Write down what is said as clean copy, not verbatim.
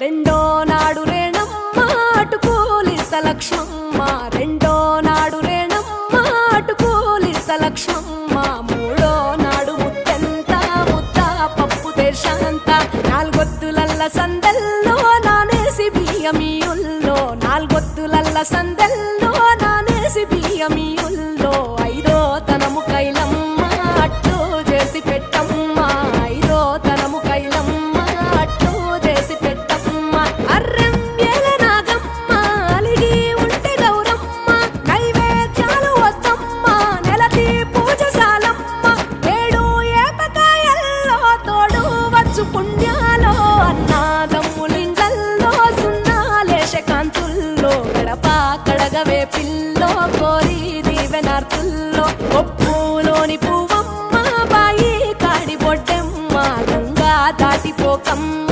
రెండో నాడు రేణమ్మ అటు పోలిస లక్ష్మమ్మ, రెండో నాడు రేణమ్మ అటు పోలిస లక్ష్మమ్మ, మూడో నాడు ముత్తెంత ముద్ద పప్పు దేశంత, నాలుగొత్తులల్ల సందెల్లో నానేసి బియ్యమియుల్లో, నాలుగొత్తులల్ల సందెల్లో నానేసి బియ్యమియుల్లో, ఐదో తనము కైలమ్మ అట్టు చేసి పెట్టమ్మ, ఐదో తనము కైలమ్మ అట్టు చేసి పెట్టమ్మ, అర్రెం ఏల నాగమ్మ అలిగి ఉంటే గౌరమ్మ, నైవేద్యాలు వద్దమ్మ నెలతి పూజశాలమ్మ, ఏడు ఏపకాయల్లో తోడు వచ్చు పుణ్యాలో, అన్నాదమ్ములింగల్లో సున్నాలేశ కాంతుల్లో, గడప కడగవే పిల్లో కోరి దీవెనార్తుల్లో, ఒప్పులోని పువ్వమ్మ బాయి కాడి బొడ్డెమ్మ, గంగా దాటిపోకమ్మ